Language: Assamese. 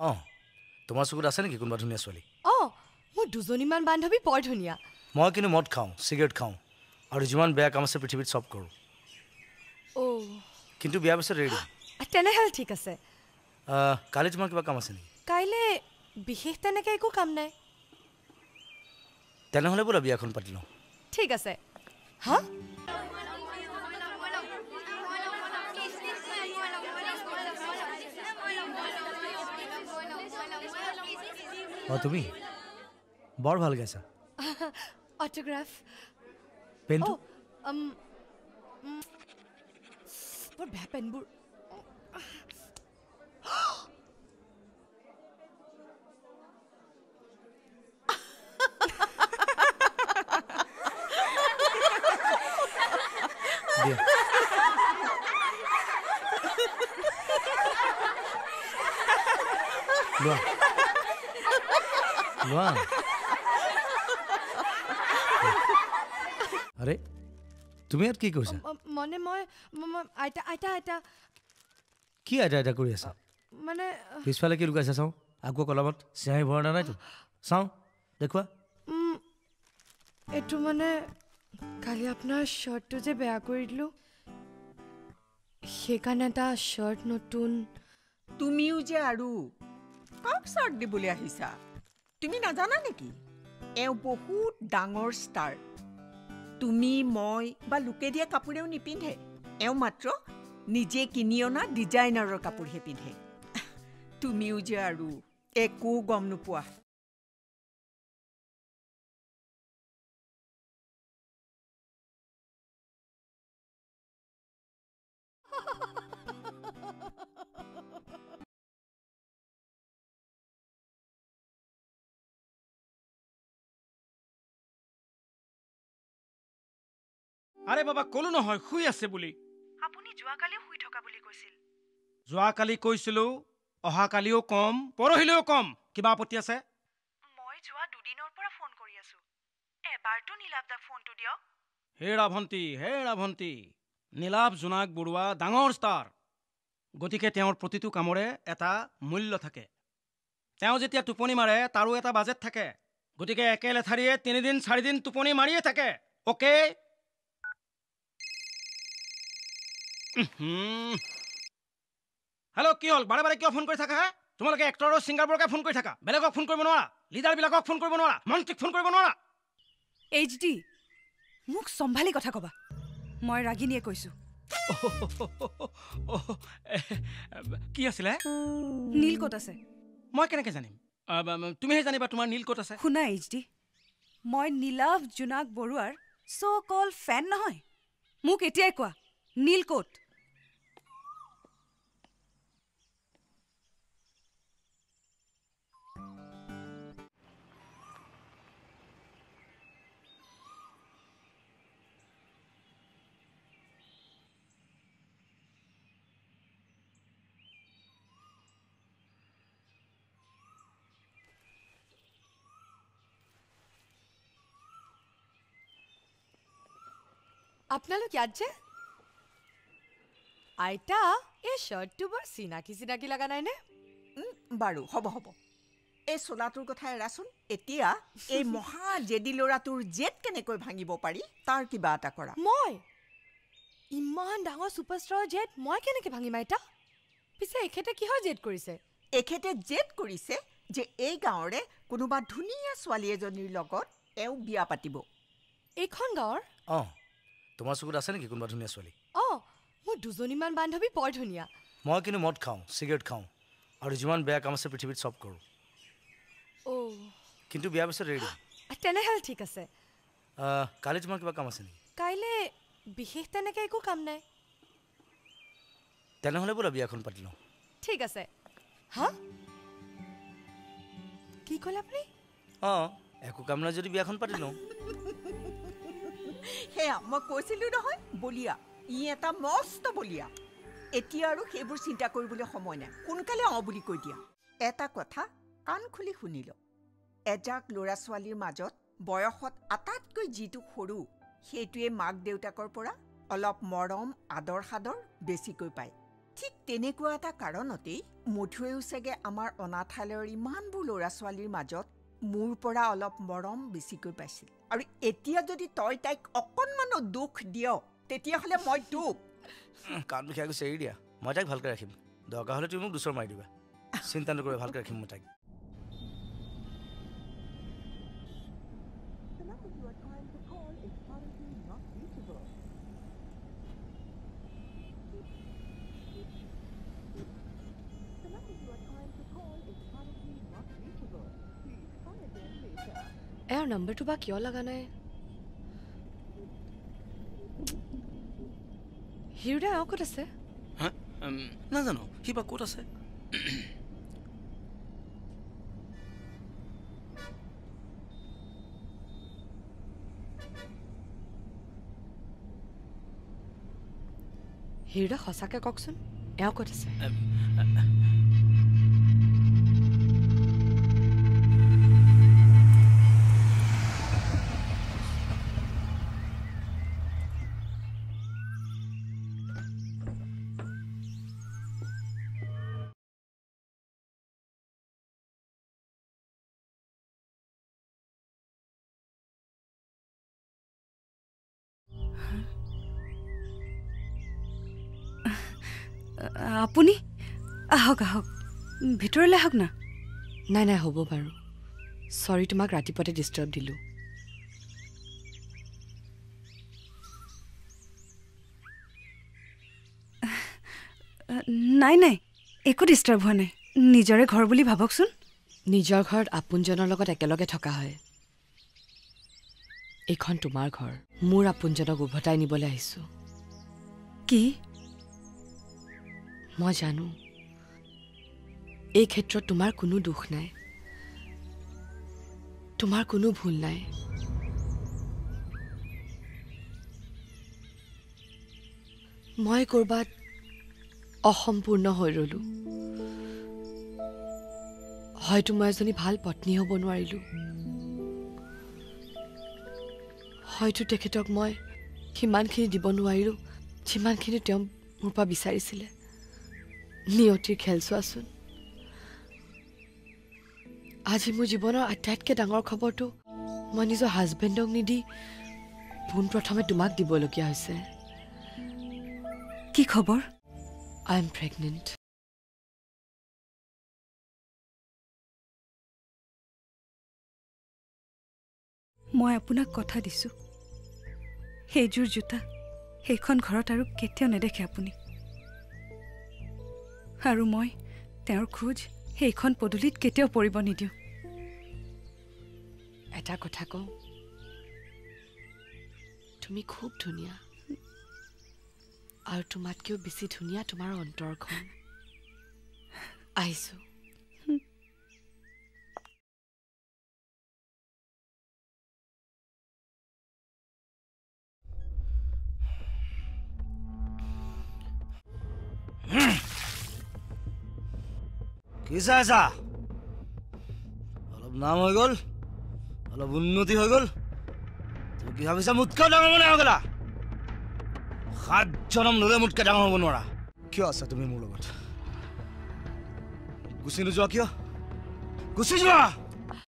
অঁ তোমাৰ চকুত আছে নেকি কোনোবা ধুনীয়া ছোৱালী? অঁ মোৰ দুজনীমান বান্ধৱী বৰ ধুনীয়া। মই কিন্তু মদ খাওঁ, চিগাৰেট খাওঁ আৰু যিমান বেয়া কাম আছে পৃথিৱীত চব কৰোঁ। অ' কিন্তু বিয়াৰ পিছত ৰেডি। তেনেহ'লে ঠিক আছে। কালি তোমাৰ কিবা কাম আছে নেকি? কাইলৈ বিশেষ তেনেকৈ একো কাম নাই। তেনেহ'লে বোলা বিয়াখন পাতি লওঁ। ঠিক আছে। হা অঁ তুমি বৰ ভাল গাইছা। অটোগ্ৰাফ। পেনটো বৰ বেয়া পেনবোৰ। দিয়া লোৱা লোৱা। আৰে তুমি ইয়াত কি কৰিছা? মানে মই আইতা আইতা আইতা কি আইতা আইতা কৰি আছা? মানে পিছফালে কি লুকাইছা চাওঁ। আকৌ কলমত চিঞাহী ভৰা নাইতো। চাওঁ দেখুৱা। এইটো মানে কালি আপোনাৰ শ্বাৰ্টটো যে বেয়া কৰি দিলোঁ, সেইকাৰণে এটা শ্বাৰ্ট নতুন। তুমিও যে আৰু কাক শ্বাৰ্ট দিবলৈ আহিছা? তুমি নাজানা নেকি এওঁ বহুত ডাঙৰ ষ্টাৰ। তুমি মই বা লোকে দিয়া কাপোৰেও নিপিন্ধে। এওঁ মাত্ৰ নিজে কিনি অনা ডিজাইনাৰৰ কাপোৰহে পিন্ধে। তুমিও যে আৰু একো গম নোপোৱা। আৰে বাবা কলো নহয় শুই আছে বুলি। আপুনি যোৱাকালিও শুই থকা বুলি কৈছিল। যোৱাকালি কৈছিলো, অহাকালিও কম, পৰহিলেও কম। কিবা আপত্তি আছে? মই যোৱা দুদিনৰ পৰা ফোন কৰি আছো। এবাৰতো নীলাভ দাক ফোনটো দিয়ক। হে ৰাভন্তি, নীলাভ জোনাক বৰুৱা ডাঙৰ ষ্টাৰ। গতিকে তেওঁৰ প্ৰতিটো কামৰে এটা মূল্য থাকে। তেওঁ যেতিয়া টোপনি মাৰে তাৰো এটা বাজেট থাকে। গতিকে একে লেঠাৰিয়ে 3 দিন 4 দিন টোপনি মাৰিয়ে থাকে। অ'কে? হেল্ল' কি হ'ল? বাৰে বাৰে কিয় ফোন কৰি থাকা হে? তোমালোকে এক্টৰ আৰু ছিংগাৰবোৰকে ফোন কৰি থাকা, বেলেগক ফোন কৰিব নোৱাৰা? লিডাৰবিলাকক ফোন কৰিব নোৱাৰা? মন্ত্ৰীক ফোন কৰিব নোৱাৰা? HD মোক চম্ভালি কথা কবা। মই ৰাগিনীয়ে কৈছো। কি আছিলে? নীল ক'ত আছে? মই কেনেকৈ জানিম? তুমিহে জানিবা তোমাৰ নীল ক'ত আছে। শুনা HD, মই নীলাভ জোনাক বৰুৱাৰ চ' কল ফেন নহয়। মোক এতিয়াই কোৱা নীল ক'ত? আপোনালোক ইয়াত যে? আইতা এই শ্বাৰ্টটো বৰ চিনাকি চিনাকি লগা নাইনে? বাৰু হ'ব হ'ব। এই চোলাটোৰ কথা এৰাচোন। এতিয়া এই মহা জেদি ল'ৰাটোৰ জেদ কেনেকৈ ভাঙিব পাৰি তাৰ কিবা এটা কৰা। মই ইমান ডাঙৰ ছুপাৰষ্টাৰৰ জেদ মই কেনেকৈ ভাঙিম আইতা? পিছে এখেতে কিহৰ জেদ কৰিছে? এখেতে জেদ কৰিছে যে এই গাঁৱৰে কোনোবা ধুনীয়া ছোৱালী এজনীৰ লগত এওঁ বিয়া পাতিব। এইখন গাঁৱৰ? অঁ তোমাৰ চকুত আছে নেকি কোনোবা ধুনীয়া ছোৱালী? অঁ মোৰ দুজনীমান বান্ধৱী বৰ ধুনীয়া। মই কিন্তু মদ খাওঁ, চিগাৰেট খাওঁ আৰু যিমান বেয়া কাম আছে পৃথিৱীত চব কৰোঁ। অ' কিন্তু বিয়াৰ পিছত ৰেডি। তেনেহ'লে ঠিক আছে। কালি তোমাৰ কিবা কাম আছে নেকি? কাইলৈ বিশেষ তেনেকৈ একো কাম নাই। তেনেহ'লে বোলা বিয়াখন পাতি লওঁ। ঠিক আছে। হা কি ক'লে আপুনি? অঁ একো কাম নাই যদি বিয়াখন পাতি লওঁ। সেয়া মই কৈছিলোঁ নহয় বলিয়া। ই এটা মস্ত বলিয়া। এতিয়া আৰু সেইবোৰ চিন্তা কৰিবলৈ সময় নাই। সোনকালে অঁ বুলি কৈ দিয়া। এটা কথা কাণ খুলি শুনি ল। এজাক ল'ৰা ছোৱালীৰ মাজত বয়সত আটাইতকৈ যিটো সৰু সেইটোৱে মাক দেউতাকৰ পৰা অলপ মৰম আদৰ সাদৰ বেছিকৈ পায়। ঠিক তেনেকুৱা এটা কাৰণতেই মধুৱেও চাগে আমাৰ অনাথালয়ৰ ইমানবোৰ ল'ৰা ছোৱালীৰ মাজত মোৰ পৰা অলপ মৰম বেছিকৈ পাইছিল আৰু এতিয়া যদি তই তাইক অকণমানো দুখ দিয় তেতিয়াহ'লে মই তোক কাণ বিষাই গৈছে এৰি দিয়া মই তাইক ভালকৈ ৰাখিম দৰকাৰ হ'লে তুমি মোক দুচৰ মাৰি দিবা চিন্তা নকৰিবা ভালকৈ ৰাখিম মই তাইক এয়াৰ নম্বৰটো বা কিয় লগা নাই হিৰুদা এওঁ ক'ত আছে নাজানো সি বা ক'ত আছে হিৰুদা সঁচাকৈ কওকচোন এওঁ ক'ত আছে আপুনি আহক আহক ভিতৰলৈ আহক না নাই নাই হ'ব বাৰু চৰি তোমাক ৰাতিপুৱাতে ডিষ্টাৰ্ব দিলোঁ নাই নাই একো ডিষ্টাৰ্ব হোৱা নাই নিজৰে ঘৰ বুলি ভাবকচোন নিজৰ ঘৰত আপোনজনৰ লগত একেলগে থকা হয় এইখন তোমাৰ ঘৰ মোৰ আপোনজনক উভতাই নিবলৈ আহিছোঁ কি মই জানো এই ক্ষেত্ৰত তোমাৰ কোনো দুখ নাই তোমাৰ কোনো ভুল নাই মই ক'ৰবাত অসম্পূৰ্ণ হৈ ৰ'লোঁ হয়তো মই এজনী ভাল পত্নী হ'ব নোৱাৰিলোঁ হয়তো তেখেতক মই সিমানখিনি দিব নোৱাৰিলোঁ যিমানখিনি তেওঁ মোৰ পৰা বিচাৰিছিলে নিয়তিৰ খেল চোৱাচোন আজি মোৰ জীৱনৰ আটাইতকৈ ডাঙৰ খবৰটো মই নিজৰ হাজবেণ্ডক নিদি পোনপ্ৰথমে তোমাক দিবলগীয়া হৈছে কি খবৰ আই এম প্ৰেগনেণ্ট মই আপোনাক কথা দিছোঁ সেইযোৰ জোতা সেইখন ঘৰত আৰু কেতিয়াও নেদেখে আপুনি আৰু মই তেওঁৰ খোজ সেইখন পদূলিত কেতিয়াও পৰিব নিদিওঁ এটা কথা কওঁ তুমি খুব ধুনীয়া আৰু তোমাতকৈও বেছি ধুনীয়া তোমাৰ অন্তৰখন আহিছোঁ কি চাইছা অলপ নাম হৈ গ'ল অলপ উন্নতি হৈ গ'ল তুমি কি ভাবিছা মোতকৈ ডাঙৰ মানে হৈ গ'লা 7 জনম ল'লে মোতকৈ ডাঙৰ হ'ব নোৱাৰা কিয় আছা তুমি মোৰ লগত গুচি নোযোৱা কিয় গুচি যোৱা